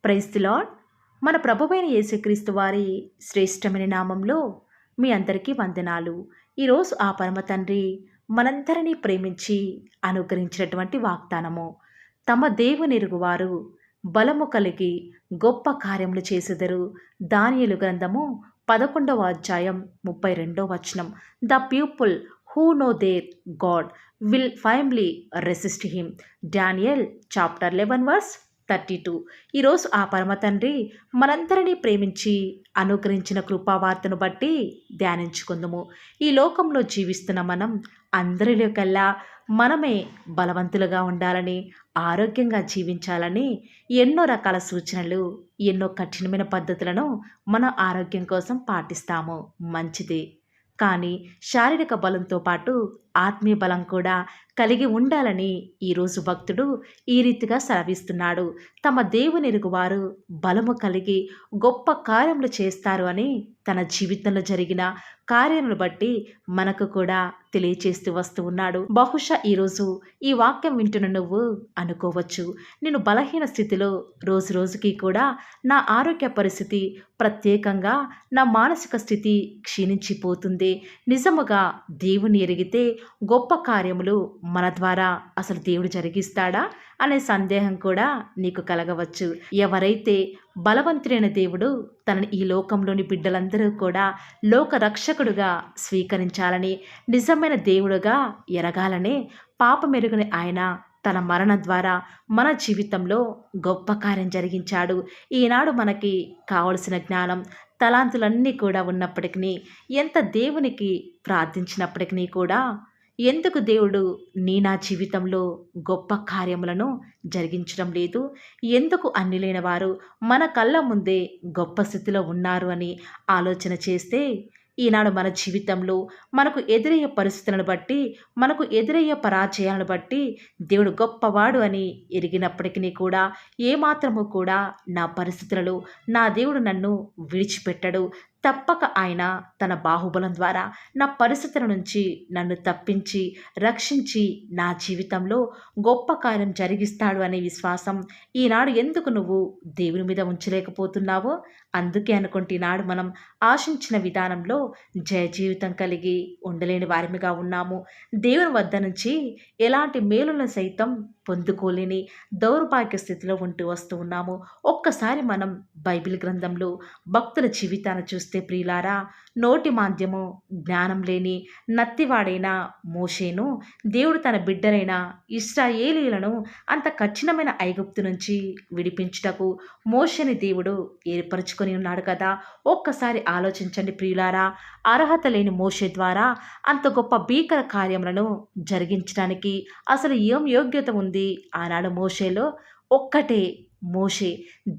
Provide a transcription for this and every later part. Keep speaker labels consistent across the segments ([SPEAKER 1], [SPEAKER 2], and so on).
[SPEAKER 1] Praise the lord. మన ప్రభువైన యేసుక్రీస్తు వారి శ్రేష్టమైన నామంలో మీ అందరికీ వందనాలు. ఈరోజు ఆ పరమ తండ్రి మనందరినీ ప్రేమించి అనుగ్రహించినటువంటి వాగ్దానము, తమ దేవునిరుగువారు బలము కలిగి గొప్ప కార్యములు చేసెదరు. దానియేలు గ్రంథము 11వ అధ్యాయం 32వ వచనం. The people who know their God will firmly resist him. Daniel chapter 11 verse 32. ఈరోజు ఆ పరమ తండ్రి మనందరినీ ప్రేమించి అనుగ్రహించిన కృపావార్తను బట్టి ధ్యానించుకుందాము. ఈ లోకంలో జీవిస్తున్న మనం అందరిలో కల్లా మనమే బలవంతులుగా ఉండాలని, ఆరోగ్యంగా జీవించాలని ఎన్నో రకాల సూచనలు, ఎన్నో కఠినమైన పద్ధతులను మన ఆరోగ్యం కోసం పాటిస్తాము. మంచిది. కానీ శారీరక బలంతో పాటు ఆత్మీయ బలం కూడా కలిగి ఉండాలని ఈరోజు భక్తుడు ఈ రీతిగా సెలవిస్తున్నాడు. తమ దేవునిరుగు వారు బలము కలిగి గొప్ప కార్యములు చేస్తారు అని తన జీవితంలో జరిగిన కార్యాలను బట్టి మనకు కూడా తెలియచేస్తూ వస్తూ ఉన్నాడు. బహుశా ఈరోజు ఈ వాక్యం వింటున్న నువ్వు అనుకోవచ్చు, నేను బలహీన స్థితిలో రోజు రోజుకి కూడా నా ఆరోగ్య పరిస్థితి, ప్రత్యేకంగా నా మానసిక స్థితి క్షీణించిపోతుంది. నిజముగా దేవుని ఎరిగితే గొప్ప కార్యములు మన ద్వారా అసలు దేవుడు జరిగిస్తాడా అనే సందేహం కూడా నీకు కలగవచ్చు. ఎవరైతే బలవంతుడైన దేవుడు తనని ఈ లోకంలోని బిడ్డలందరూ కూడా లోక రక్షకుడుగా స్వీకరించాలని, నిజమైన దేవుడుగా ఎరగాలని పాపమెరుగని ఆయన తన మరణం ద్వారా మన జీవితంలో గొప్ప కార్యం జరిగించాడు. ఈనాడు మనకి కావలసిన జ్ఞానం, తలాంతులన్నీ కూడా ఉన్నప్పటికీ, ఎంత దేవునికి ప్రార్థించినప్పటికీ కూడా ఎందుకు దేవుడు నా జీవితంలో గొప్ప కార్యములను జరిగించడం లేదు, ఎందుకు అన్యులైన వారు మన కళ్ళ ముందే గొప్ప స్థితిలో ఉన్నారు అని ఆలోచన చేస్తే, ఈనాడు మన జీవితంలో మనకు ఎదురయ్యే పరిస్థితులను బట్టి, మనకు ఎదురయ్యే పరాజయాలను బట్టి దేవుడు గొప్పవాడు అని ఎరిగినప్పటికీ కూడా ఏమాత్రము కూడా నా పరిస్థితులలో నా దేవుడు నన్ను విడిచిపెట్టడు. తప్పక ఆయన తన బాహుబలం ద్వారా నా పరిస్థితుల నుంచి నన్ను తప్పించి, రక్షించి నా జీవితంలో గొప్ప కార్యం జరిగిస్తాడు అనే విశ్వాసం ఈనాడు ఎందుకు నువ్వు దేవుని మీద ఉంచలేకపోతున్నావో? అందుకే అనుకుంటే ఈనాడు మనం ఆశించిన విధానంలో జయ జీవితం కలిగి ఉండలేని వారిగా ఉన్నాము. దేవుని వద్ద నుంచి ఎలాంటి మేలులను సైతం పొందుకోలేని దౌర్భాగ్య స్థితిలో ఉంటూ వస్తూ ఉన్నాము. ఒక్కసారి మనం బైబిల్ గ్రంథంలో భక్తుల జీవితాన్ని చూస్తే ప్రియులారా, నోటి మాంద్యము, జ్ఞానం లేని నత్తివాడైన మోషేను దేవుడు తన బిడ్డలైన ఇశ్రాయేలీయులను అంత కఠినమైన ఐగుప్తు నుంచి విడిపించుటకు మోషేని దేవుడు ఏర్పరచుకొని ఉన్నాడు కదా. ఒక్కసారి ఆలోచించండి ప్రియులారా, అర్హత లేని మోషే ద్వారా అంత గొప్ప భీకర కార్యములను జరిగించడానికి అసలు ఏం యోగ్యత ఉంది ఆనాడు మోషేలో? ఒక్కటే, మోషే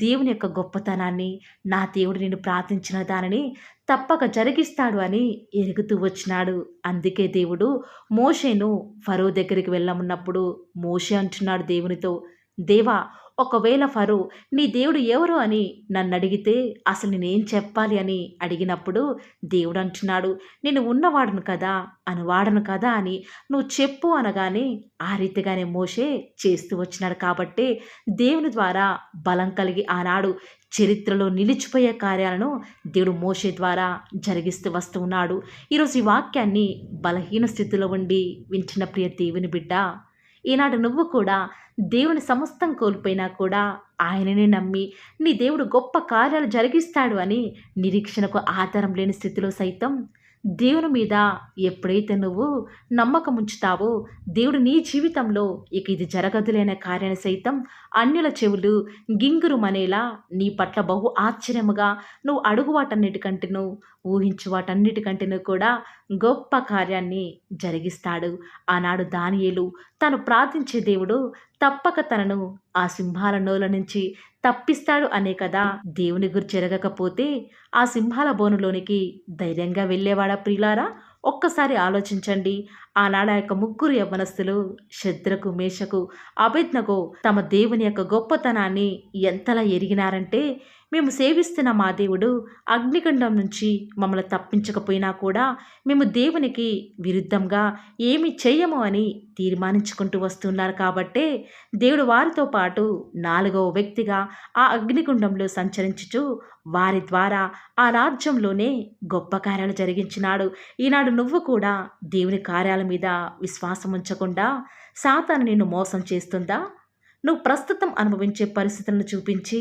[SPEAKER 1] దేవుని యొక్క గొప్పతనాన్ని, నా దేవుడు నేను ప్రార్థించిన దానిని తప్పక జరిగిస్తాడు అని ఎరుగుతూ వచ్చినాడు. అందుకే దేవుడు మోషేను ఫరో దగ్గరికి వెళ్ళమన్నప్పుడు మోషే అంటున్నాడు దేవునితో, దేవా, ఒకవేళ ఫరో నీ దేవుడు ఎవరు అని నన్ను అడిగితే అసలు నేనేం చెప్పాలి అని అడిగినప్పుడు దేవుడు అంటున్నాడు, నేను ఉన్నవాడును కదా, అనువాడను కదా అని నువ్వు చెప్పు అనగానే ఆ రీతిగానే మోషే చేస్తూ వచ్చినాడు. కాబట్టి దేవుని ద్వారా బలం కలిగి ఆనాడు చరిత్రలో నిలిచిపోయే కార్యాలను దేవుడు మోషే ద్వారా జరిగిస్తూ వస్తూ ఉన్నాడు. ఈరోజు ఈ వాక్యాన్ని బలహీన స్థితిలో ఉండి వింటున్న ప్రియ దేవుని బిడ్డ, ఈనాడు నువ్వు కూడా దేవుని సమస్తం కోల్పోయినా కూడా ఆయననే నమ్మి నీ దేవుడు గొప్ప కార్యాలు జరిగిస్తాడు అని నిరీక్షణకు ఆధారం లేని స్థితిలో సైతం దేవుని మీద ఎప్పుడైతే నువ్వు నమ్మకం ఉంచుతావో, దేవుడు నీ జీవితంలో ఇక ఇది జరగదులేని కార్యాన్ని సైతం అన్యుల చెవులు గింగురుమనేలా నీ పట్ల బహు ఆశ్చర్యముగా నువ్వు అడుగు వాటన్నిటికంటేను, ఊహించు వాటన్నిటికంటేను కూడా గొప్ప కార్యాన్ని జరిగిస్తాడు. ఆనాడు దానియేలు తను ప్రార్థించే దేవుడు తప్పక తనను ఆ సింహాల నోల నుంచి తప్పిస్తాడు అనే కదా. దేవుని గురించి జరగకపోతే ఆ సింహాల బోనులోనికి ధైర్యంగా వెళ్ళేవాడా ప్రియులారా? ఒక్కసారి ఆలోచించండి. ఆనాడు ఆ యొక్క ముగ్గురు యవ్వనస్తులు శద్రకు, మేషకు, అబేద్నగో తమ దేవుని యొక్క గొప్పతనాన్ని ఎంతలా ఎరిగినారంటే, మేము సేవిస్తున్న మా దేవుడు అగ్నిగుండం నుంచి మమ్మల్ని తప్పించకపోయినా కూడా మేము దేవునికి విరుద్ధంగా ఏమి చెయ్యము అని తీర్మానించుకుంటూ వస్తున్నారు కాబట్టే దేవుడు వారితో పాటు 4వ వ్యక్తిగా ఆ అగ్నిగుండంలో సంచరించుచు వారి ద్వారా ఆ రాజ్యంలోనే గొప్ప కార్యాలు జరిగించినాడు. ఈనాడు నువ్వు కూడా దేవుని కార్యాల మీద విశ్వాసం ఉంచకుండా సాతాను నిన్ను మోసం చేస్తుందా? నువ్వు ప్రస్తుతం అనుభవించే పరిస్థితులను చూపించి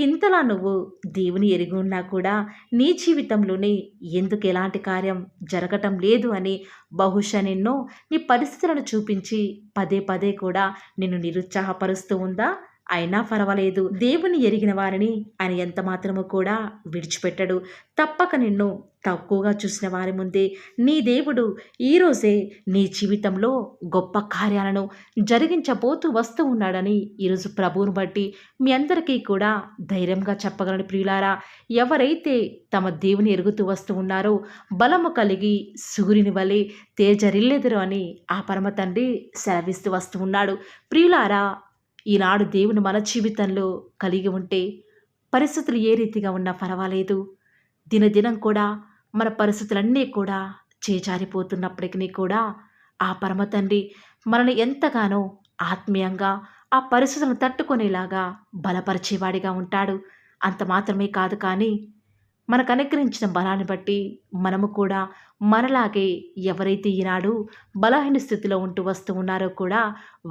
[SPEAKER 1] ఇంతలా నువ్వు దేవుని ఎరిగి ఉన్నా కూడా నీ జీవితంలోనే ఎందుకు ఎలాంటి కార్యం జరగటం లేదు అని బహుశా నిన్ను నీ పరిస్థితులను చూపించి పదే పదే కూడా నిన్ను నిరుత్సాహపరుస్తూ ఉందా? అయినా పర్వాలేదు, దేవుని ఎరిగిన వారిని ఆయన ఎంత మాత్రము కూడా విడిచిపెట్టడు. తప్పక నిన్ను తక్కువగా చూసిన వారి ముందే నీ దేవుడు ఈరోజే నీ జీవితంలో గొప్ప కార్యాలను జరిగించబోతూ వస్తూ ఉన్నాడని ఈరోజు ప్రభువును బట్టి మీ అందరికీ కూడా ధైర్యంగా చెప్పగలను ప్రియులారా. ఎవరైతే తమ దేవుని ఎరుగుతూ వస్తూ ఉన్నారో బలము కలిగి సూర్యుని వలె తేజరిల్లెదరు అని ఆ పరమ తండ్రి సెలవిస్తూ వస్తూ ఉన్నాడు. ప్రియులారా, ఈనాడు దేవుని మన జీవితంలో కలిగి ఉంటే పరిస్థితులు ఏ రీతిగా ఉన్నా పర్వాలేదు. దినదినం కూడా మన పరిస్థితులన్నీ కూడా చేజారిపోతున్నప్పటికీ కూడా ఆ పరమ తండ్రి మనల్ని ఎంతగానో ఆత్మీయంగా ఆ పరిస్థితులను తట్టుకునేలాగా బలపరిచేవాడిగా ఉంటాడు. అంత మాత్రమే కాదు, కానీ మనకు అనుగ్రహించిన బలాన్ని బట్టి మనము కూడా మనలాగే ఎవరైతే ఈనాడు బలహీన స్థితిలో ఉంటూ వస్తూ ఉన్నారో కూడా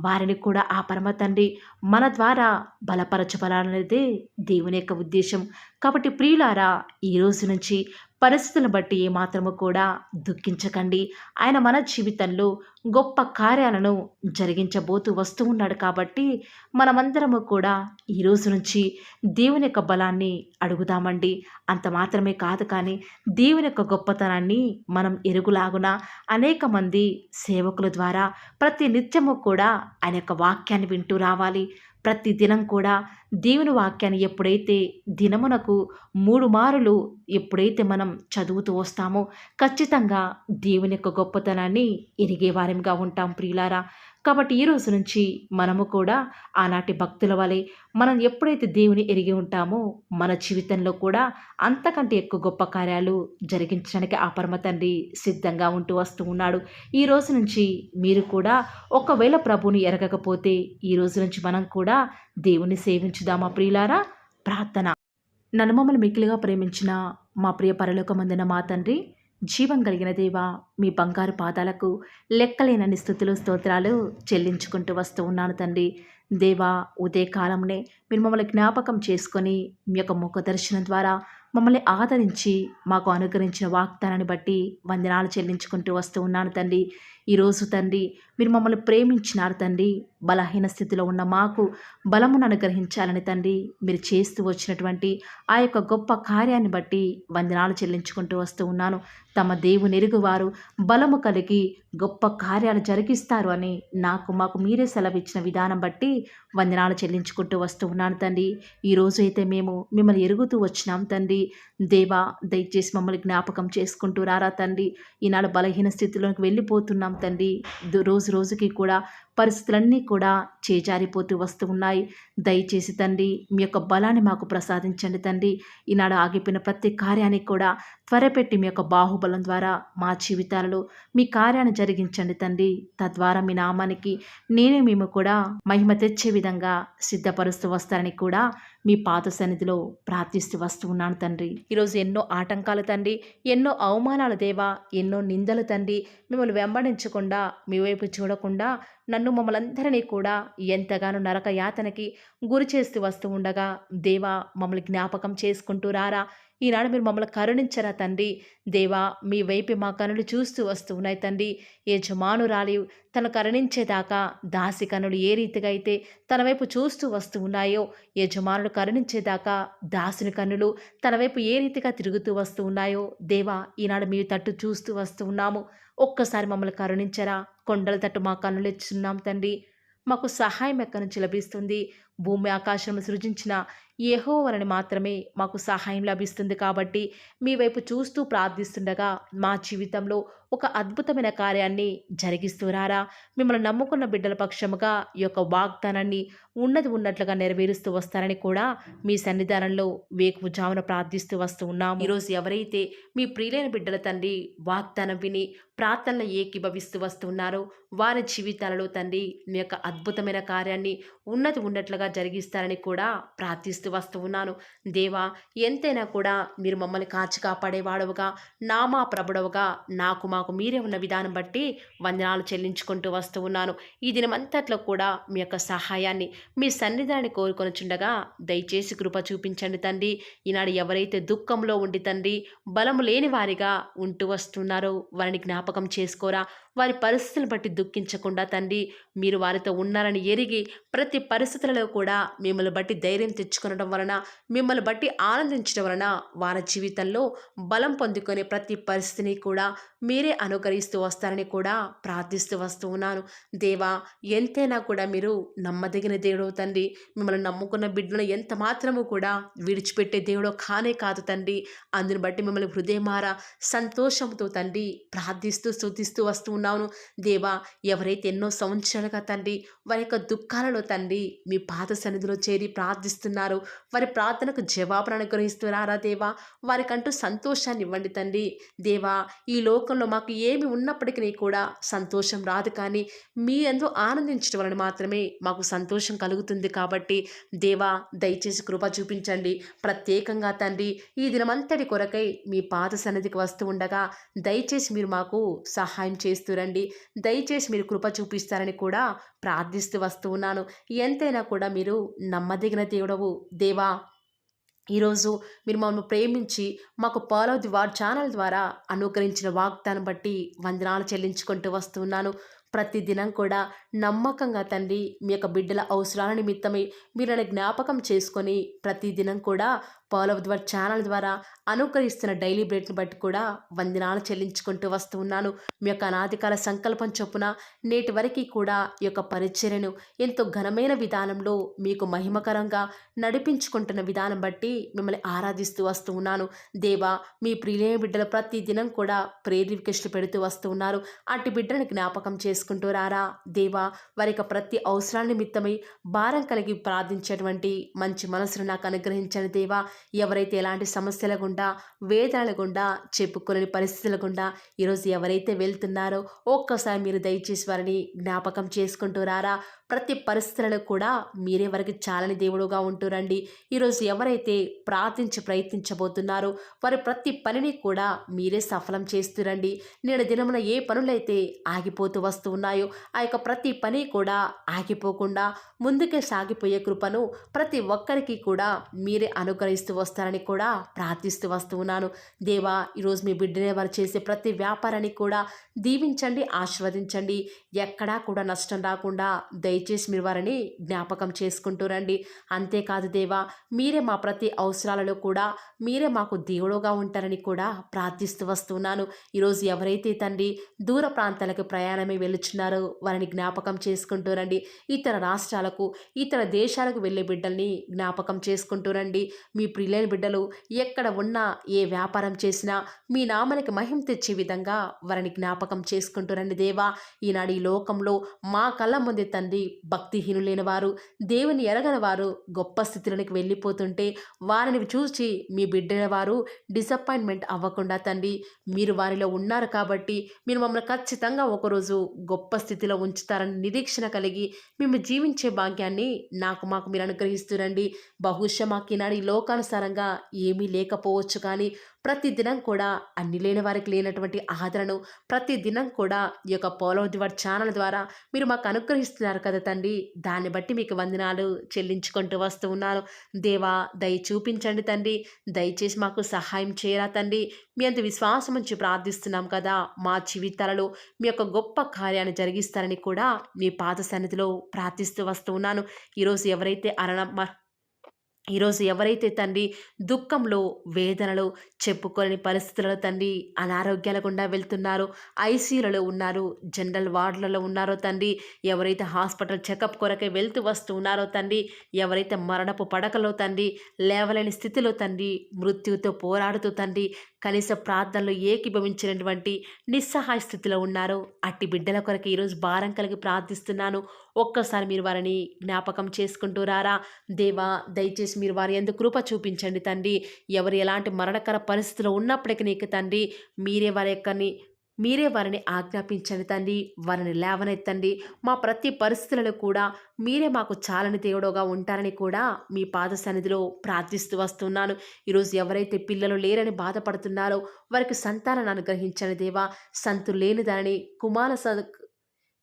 [SPEAKER 1] వారిని కూడా ఆ పరమ తండ్రి మన ద్వారా బలపరచబడాలనేదే దేవుని యొక్క ఉద్దేశం. కాబట్టి ప్రియులారా, ఈ రోజు నుంచి పరిస్థితులను బట్టి ఏమాత్రము కూడా దుఃఖించకండి. ఆయన మన జీవితంలో గొప్ప కార్యాలను జరిగించబోతూ వస్తూ ఉన్నాడు. కాబట్టి మనమందరము కూడా ఈ రోజు నుంచి దేవుని యొక్క బలాన్ని అడుగుదామండి. అంత మాత్రమే కాదు, కానీ దేవుని యొక్క గొప్పతనాన్ని మనం ఎరుగులాగున అనేక మంది సేవకుల ద్వారా ప్రతి నిత్యము కూడా ఆయన యొక్క వాక్యాన్ని వింటూ రావాలి. ప్రతి దినం కూడా దేవుని వాక్యాన్ని ఎప్పుడైతే దినమునకు 3 మారులు ఎప్పుడైతే మనం చదువుతూ వస్తామో ఖచ్చితంగా దేవుని యొక్క గొప్పతనాన్ని ఎరిగే వారంగా ఉంటాం ప్రియులారా. కాబట్టి ఈ రోజు నుంచి మనము కూడా ఆనాటి భక్తుల వలె మనం ఎప్పుడైతే దేవుని ఎరిగి ఉంటామో మన జీవితంలో కూడా అంతకంటే ఎక్కువ గొప్ప కార్యాలు జరిగించడానికి ఆ పరమ తండ్రి సిద్ధంగా ఉంటూ వస్తూ ఉన్నాడు. ఈ రోజు నుంచి మీరు కూడా ఒకవేళ ప్రభుని ఎరగకపోతే ఈ రోజు నుంచి మనం కూడా దేవుని సేవించుదామా ప్రియులారా. ప్రార్థన. నన్ను మమ్మల్ని మిక్కిలిగా ప్రేమించిన మా ప్రియ పరలోకమందున మా తండ్రి, జీవం కలిగిన దేవా, మీ బంగారు పాదాలకు లెక్కలేనన్ని స్తుతులు స్తోత్రాలు చెల్లించుకుంటూ వస్తూ ఉన్నాను తండ్రి. దేవా, ఉదయకాలంనే మీరు మమ్మల్ని జ్ఞాపకం చేసుకొని మీ యొక్క ముఖ దర్శనం ద్వారా మమ్మల్ని ఆదరించి మాకు అనుగ్రహించిన వాగ్దానాన్ని బట్టి వందనాలు చెల్లించుకుంటూ వస్తూ ఉన్నాను తండ్రి. ఈరోజు తండ్రి మీరు మమ్మల్ని ప్రేమించినారు తండ్రి. బలహీన స్థితిలో ఉన్న మాకు బలమును అనుగ్రహించాలని తండ్రి మీరు చేస్తూ వచ్చినటువంటి ఆ యొక్క గొప్ప కార్యాన్ని బట్టి వందనాలు చెల్లించుకుంటూ వస్తూ ఉన్నాను. తమ దేవుని ఎరుగువారు బలము కలిగి గొప్ప కార్యాలు జరిగిస్తారు అని మాకు మీరే సెలవిచ్చిన విధానం బట్టి వందనాలు చెల్లించుకుంటూ వస్తూ ఉన్నాను తండ్రి. ఈరోజు అయితే మేము మిమ్మల్ని ఎరుగుతూ వచ్చినాం తండ్రి. దేవా, దయచేసి మమ్మల్ని జ్ఞాపకం చేసుకుంటూ రారా తండ్రి. ఈనాడు బలహీన స్థితిలోకి వెళ్ళిపోతున్నాం తండ్రి. రోజు రోజుకి కూడా పరిస్థితులన్నీ కూడా చేజారిపోతూ వస్తూ ఉన్నాయి. దయచేసి తండ్రి మీ యొక్క బలాన్ని మాకు ప్రసాదించండి తండ్రి. ఈనాడు ఆగిపోయిన ప్రతి కార్యానికి కూడా త్వరపెట్టి మీ యొక్క బాహుబలం ద్వారా మా జీవితాలలో మీ కార్యాన్ని జరిగించండి తండ్రి. తద్వారా మీ నామానికి మేము కూడా మహిమ తెచ్చే విధంగా సిద్ధపరుస్తూ వస్తారని కూడా మీ పాత సన్నిధిలో ప్రార్థిస్తూ వస్తూ ఉన్నాను తండ్రి. ఈరోజు ఎన్నో ఆటంకాలు తండ్రి, ఎన్నో అవమానాలు దేవా, ఎన్నో నిందలు తండ్రి, మిమ్మల్ని వెంబడించకుండా మీ వైపు చూడకుండా నన్ను మమ్మల్ందరినీ కూడా ఎంతగానో నరక యాతనకి గురి చేస్తూ వస్తూ ఉండగా దేవా, మమ్మల్ని జ్ఞాపకం చేసుకుంటూ రారా. ఈనాడు మీరు మమ్మల్ని కరుణించరా తండ్రి. దేవా, మీ వైపు మా కనులు చూస్తూ వస్తూ ఉన్నాయి తండ్రి. యజమానురాలి తను కరుణించేదాకా దాసి కనులు ఏ రీతిగా అయితే తన వైపు చూస్తూ వస్తూ ఉన్నాయో, యజమానులు కరుణించేదాకా దాసుని కన్నులు తన వైపు ఏ రీతిగా తిరుగుతూ వస్తూ ఉన్నాయో దేవా, ఈనాడు మీ తట్టు చూస్తూ వస్తూ ఉన్నాము. ఒక్కసారి మమ్మల్ని కరుణించరా. కొండల తట్టు మా కన్నులు ఇచ్చున్నాం తండ్రి. మాకు సహాయం ఎక్కడి నుంచి లభిస్తుంది? భూమి ఆకాశం సృజించిన యెహోవా వలన మాత్రమే మాకు సహాయం లభిస్తుంది కాబట్టి మీ వైపు చూస్తూ ప్రార్థిస్తుండగా మా జీవితంలో ఒక అద్భుతమైన కార్యాన్ని జరిగిస్తూరారా. మిమ్మల్ని నమ్ముకున్న బిడ్డల పక్షముగా ఈ యొక్క వాగ్దానాన్ని ఉన్నది ఉన్నట్లుగా నెరవేరుస్తూ వస్తారని కూడా మీ సన్నిధానంలో వేకువజామున ప్రార్థిస్తూ వస్తూ ఉన్నాము. ఈరోజు ఎవరైతే మీ ప్రియులైన బిడ్డల తండ్రి వాగ్దానం విని ప్రార్థనలు ఏకీభవిస్తూ వస్తున్నారో వారి జీవితాలలో తండ్రి మీ యొక్క అద్భుతమైన కార్యాన్ని ఉన్నది ఉన్నట్లుగా జరిగిస్తారని కూడా ప్రార్థిస్తూ వస్తూ ఉన్నాను. దేవా, ఎంతైనా కూడా మీరు మమ్మల్ని కాచి కాపాడేవాడవుగా, నామా ప్రభుడవుగా నాకు మాకు మీరే ఉన్న విధానం బట్టి వందనాలు చెల్లించుకుంటూ వస్తూ ఉన్నాను. ఈ దినమంతట్లో కూడా మీ యొక్క సహాయాన్ని మీ సన్నిధానాన్ని కోరుకొనుచుండగా దయచేసి కృప చూపించండి తండ్రి. ఈనాడు ఎవరైతే దుఃఖంలో ఉండి తండ్రి బలము లేని వారిగా ఉంటూ వస్తున్నారో వారిని జ్ఞాపకం చేసుకోరా. వారి పరిస్థితులను బట్టి దుఃఖించకుండా తండ్రి మీరు వారితో ఉన్నారని ఎరిగి ప్రతి పరిస్థితులలో కూడా మిమ్మల్ని బట్టి ధైర్యం తెచ్చుకొనడం వలన, మిమ్మల్ని బట్టి ఆనందించడం వలన వారి జీవితంలో బలం పొందుకునే ప్రతి పరిస్థితిని కూడా మీరే అనుకరిస్తూ వస్తారని కూడా ప్రార్థిస్తూ వస్తూ ఉన్నాను. దేవా, ఎంతైనా కూడా మీరు నమ్మదగిన దేవుడు తండ్రి. మిమ్మల్ని నమ్ముకున్న బిడ్డలను ఎంత మాత్రము కూడా విడిచిపెట్టే దేవుడో కానే కాదు తండ్రి. అందుని బట్టి మిమ్మల్ని హృదయమారా సంతోషంతో తండ్రి ప్రార్థిస్తూ స్తుతిస్తూ వస్తూ ఉన్నాను. దేవా, ఎవరైతే ఎన్నో సంవత్సరాలుగా తండ్రి వారి యొక్క దుఃఖాలలో తండ్రి మీ పాద సన్నిధిలో చేరి ప్రార్థిస్తున్నారు, వారి ప్రార్థనకు జవాబును అనుగ్రహిస్తున్నారా దేవా. వారికంటూ సంతోషాన్ని ఇవ్వండి తండ్రి. దేవా, ఈ లోకంలో మాకు ఏమి ఉన్నప్పటికీ కూడా సంతోషం రాదు, కానీ మీ యందు ఆనందించడం వలన మాత్రమే మాకు సంతోషం కలుగుతుంది. కాబట్టి దేవా, దయచేసి కృప చూపించండి. ప్రత్యేకంగా తండ్రి ఈ దినమంతటి కొరకై మీ పాద సన్నిధికి వస్తూ ఉండగా దయచేసి మీరు మాకు సహాయం చేస్తురండి. దయచేసి మీరు కృప చూపిస్తారని కూడా ప్రార్థిస్తూ వస్తూ ఉన్నాను. ఎంతైనా కూడా మీరు నమ్మదగిన దేవుడవు దేవా. ఈరోజు మీరు మమ్మల్ని ప్రేమించి మాకు ఫాలో ది వార్ ఛానల్ ద్వారా అనుకరించిన వాగ్దానం బట్టి వందనాలు చెల్లించుకుంటూ వస్తున్నాను. ప్రతిదినం కూడా నమ్మకంగా తండ్రి మీ యొక్క బిడ్డల అవసరాల నిమిత్తమై మీరు నన్ను జ్ఞాపకం చేసుకొని ప్రతిదినం కూడా ఫాలో ది వార్ ఛానల్ ద్వారా అనుకరిస్తున్న డైలీ బ్రెడ్ని బట్టి కూడా వందనాలు చెల్లించుకుంటూ వస్తూ ఉన్నాను. మీ యొక్క అనాదికాల సంకల్పం చొప్పున నేటి వరకు కూడా ఈ యొక్క పరిచర్యను ఎంతో ఘనమైన విధానంలో మీకు మహిమకరంగా నడిపించుకుంటున్న విధానం బట్టి మిమ్మల్ని ఆరాధిస్తూ వస్తూ ఉన్నాను. దేవా, మీ ప్రియులైన బిడ్డలు ప్రతి దినం కూడా ప్రేయర్ రిక్వెస్ట్లు పెడుతూ వస్తూ ఉన్నారు. అట్టి బిడ్డలను జ్ఞాపకం చేసుకుంటూ రారా దేవా. వారి యొక్క ప్రతి అవసరాల నిమిత్తమై భారం కలిగి ప్రార్థించేటువంటి మంచి మనసును నాకు అనుగ్రహించండి దేవా. ఎవరైతే ఎలాంటి సమస్యల గుండా, వేదనల గుండా, చెప్పుకోలేని పరిస్థితుల గుండా ఈరోజు ఎవరైతే వెళ్తున్నారో ఒక్కసారి మీరు దయచేసి వారిని జ్ఞాపకం చేసుకుంటూ రారా. ప్రతి పరిస్థితులలో కూడా మీరే వారికి చాలని దేవుడుగా ఉంటూరండి. ఈరోజు ఎవరైతే ప్రయత్నించబోతున్నారో వారి ప్రతి పనిని కూడా మీరే సఫలం చేస్తురండి. నేడు దినమున ఏ పనులైతే ఆగిపోతూ వస్తూ ఉన్నాయో ఆ యొక్క ప్రతి పని కూడా ఆగిపోకుండా ముందుకే సాగిపోయే కృపను ప్రతి ఒక్కరికి కూడా మీరే అనుగ్రహిస్తూ వస్తారని కూడా ప్రార్థిస్తూ వస్తూ ఉన్నాను. దేవా, ఈరోజు మీ బిడ్డనే వారు చేసే ప్రతి వ్యాపారాన్ని కూడా దీవించండి, ఆశీర్వదించండి. ఎక్కడా కూడా నష్టం రాకుండా దయచేసి మీరు వారిని జ్ఞాపకం చేసుకుంటూ రండి. అంతేకాదు దేవా, మీరే మా ప్రతి అవసరాలలో కూడా మీరే మాకు దేవుడుగా ఉంటారని కూడా ప్రార్థిస్తూ వస్తున్నాను. ఈరోజు ఎవరైతే తండ్రి దూర ప్రాంతాలకు ప్రయాణమై వెళ్ళుచున్నారో వారిని జ్ఞాపకం చేసుకుంటూ రండి. ఇతర రాష్ట్రాలకు, ఇతర దేశాలకు వెళ్ళే బిడ్డల్ని జ్ఞాపకం చేసుకుంటూ రండి. మీ ప్రియులైన బిడ్డలు ఎక్కడ ఉన్నా, ఏ వ్యాపారం చేసినా మీ నామానికి మహిమ తెచ్చే విధంగా వారిని జ్ఞాపకం చేసుకుంటూ రండి దేవా. ఈనాడు ఈ లోకంలో మా కళ్ళ ముందే తండ్రి భక్తిహీనులైన వారు, దేవుని ఎరగని వారు గొప్ప స్థితిలోనికి వెళ్ళిపోతుంటే వారిని చూసి మీ బిడ్డల వారు డిసప్పాయింట్మెంట్ అవ్వకుండా తండ్రి మీరు వారిలో ఉన్నారు కాబట్టి మీరు మమ్మల్ని ఖచ్చితంగా ఒకరోజు గొప్ప స్థితిలో ఉంచుతారని నిరీక్షణ కలిగి మేము జీవించే భాగ్యాన్ని మాకు మీరు అనుగ్రహిస్తురండి. బహుశా మాకు ఈనాడు ఈ లోకానుసారంగా ఏమీ లేకపోవచ్చు, కానీ ప్రతిదినం కూడా అన్ని లేని వారికి లేనటువంటి ఆదరణను ప్రతిదినం కూడా ఈ యొక్క ఫాలో ది వర్డ్ ఛానల్ ద్వారా మీరు మాకు అనుగ్రహిస్తున్నారు కదా తండ్రి. దాన్ని బట్టి మీకు వందనాలు చెల్లించుకుంటూ వస్తూ ఉన్నాను. దేవా, దయ చూపించండి తండ్రి. దయచేసి మాకు సహాయం చేయరా తండ్రి. మీ అంత విశ్వాసం నుంచి ప్రార్థిస్తున్నాం కదా. మా జీవితాలలో మీ యొక్క గొప్ప కార్యాన్ని జరిగిస్తారని కూడా మీ పాద సన్నిధిలో ప్రార్థిస్తూ వస్తూ ఉన్నాను. ఈరోజు ఎవరైతే ఈరోజు ఎవరైతే తండ్రి దుఃఖంలో, వేదనలో, చెప్పుకోలేని పరిస్థితులలో తండ్రి అనారోగ్యాల గుండా వెళ్తున్నారో, ఐసీయూలలో ఉన్నారు, జనరల్ వార్డులలో ఉన్నారో తండ్రి, ఎవరైతే హాస్పిటల్ చెకప్ కొరకై వెళ్తూ వస్తూ ఉన్నారో తండ్రి, ఎవరైతే మరణపు పడకలో తండ్రి, లేవలేని స్థితిలో తండ్రి, మృత్యువుతో పోరాడుతూ తండ్రి, కనీస ప్రార్థనలు ఏకీభవించినటువంటి నిస్సహాయ స్థితిలో ఉన్నారో, అట్టి బిడ్డల కొరకు ఈరోజు భారం కలిగి ప్రార్థిస్తున్నాను. ఒక్కసారి మీరు వారిని జ్ఞాపకం చేసుకుంటూ రారా. దేవా, దయచేసి మీరు వారి యందు కృప చూపించండి తండ్రి. ఎవరు ఎలాంటి మరణకర పరిస్థితిలో ఉన్నప్పటికీ నీకు తండ్రి, మీరే వారిని ఆజ్ఞాపించండి తండ్రి. వారిని లేవనెత్తండి. మా ప్రతి పరిస్థితులలో కూడా మీరే మాకు చాలని దేవుడుగా ఉంటారని కూడా మీ పాద సన్నిధిలో ప్రార్థిస్తూ వస్తున్నాను. ఈరోజు ఎవరైతే పిల్లలు లేరని బాధపడుతున్నారో వారికి సంతానాన్ని అనుగ్రహించండి దేవా. సంతు లేని దానిని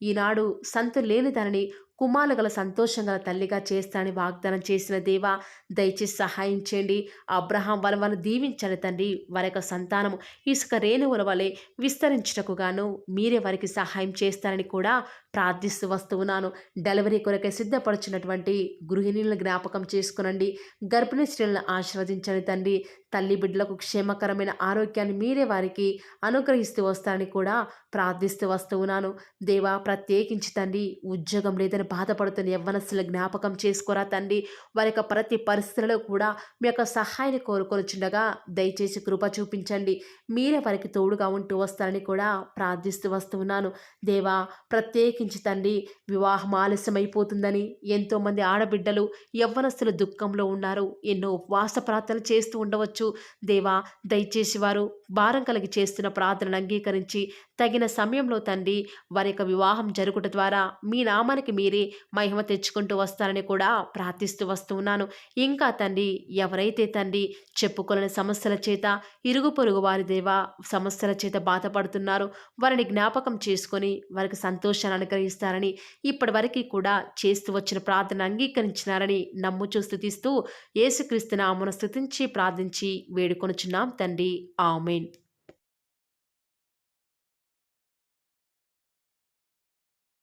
[SPEAKER 1] ఈనాడు సంతు లేని దానిని కుమారులు గల సంతోషం గల తల్లిగా చేస్తానని వాగ్దానం చేసిన దేవా, దయచేసి సహాయం చేయండి. అబ్రహాం వలవను దీవించండి తండ్రి. వారి యొక్క సంతానము ఇసుక రేణువుల వలె విస్తరించుటకు గాను మీరే వారికి సహాయం చేస్తారని కూడా ప్రార్థిస్తూ వస్తూ ఉన్నాను. డెలివరీ కొరకై సిద్ధపడుచున్నటువంటి గృహిణులను జ్ఞాపకం చేసుకునండి. గర్భిణీ స్త్రీలను ఆశీర్వదించండి తండ్రి. తల్లి బిడ్డలకు క్షేమకరమైన ఆరోగ్యాన్ని మీరే వారికి అనుగ్రహిస్తూ వస్తారని కూడా ప్రార్థిస్తూ వస్తూ ఉన్నాను. దేవా, ప్రత్యేకించి తండ్రి, ఉద్యోగం లేదని బాధపడుతున్న యవ్వనస్తుల జ్ఞాపకం చేసుకోరా తండ్రి. వారి యొక్క ప్రతి పరిస్థితులలో కూడా మీ యొక్క సహాయాన్ని కోరుకొనిచుండగా దయచేసి కృప చూపించండి. మీరే వారికి తోడుగా ఉంటూ వస్తారని కూడా ప్రార్థిస్తూ వస్తూ ఉన్నాను. దేవా, ప్రత్యేకించి తండ్రి, వివాహం ఆలస్యమైపోతుందని ఎంతోమంది ఆడబిడ్డలు యవ్వనస్తులు దుఃఖంలో ఉన్నారు. ఎన్నో ఉపవాస ప్రార్థనలు చేస్తూ ఉండవచ్చు. దేవా, దయచేసి వారు భారం కలిగి చేస్తున్న ప్రార్థనను అంగీకరించి తగిన సమయంలో తండ్రి వారి యొక్క వివాహం జరుగుట ద్వారా మీ నామానికి మీరే మహిమ తెచ్చుకుంటూ వస్తారని కూడా ప్రార్థిస్తూ వస్తూ ఉన్నాను. ఇంకా తండ్రి, ఎవరైతే తండ్రి చెప్పుకోలేని సమస్యల చేత, ఇరుగు పొరుగు వారి దేవా సమస్యల చేత బాధపడుతున్నారో వారిని జ్ఞాపకం చేసుకొని వారికి సంతోషాన్ని అనుగ్రహిస్తారని, ఇప్పటి వరకు కూడా చేస్తూ వచ్చిన ప్రార్థన అంగీకరించినారని నమ్ముచూ స్తుతిస్తూ యేసుక్రీస్తు నామమున స్తుతించి ప్రార్థించి వేడుకొనుచున్నాం తండ్రి. ఆమేన్.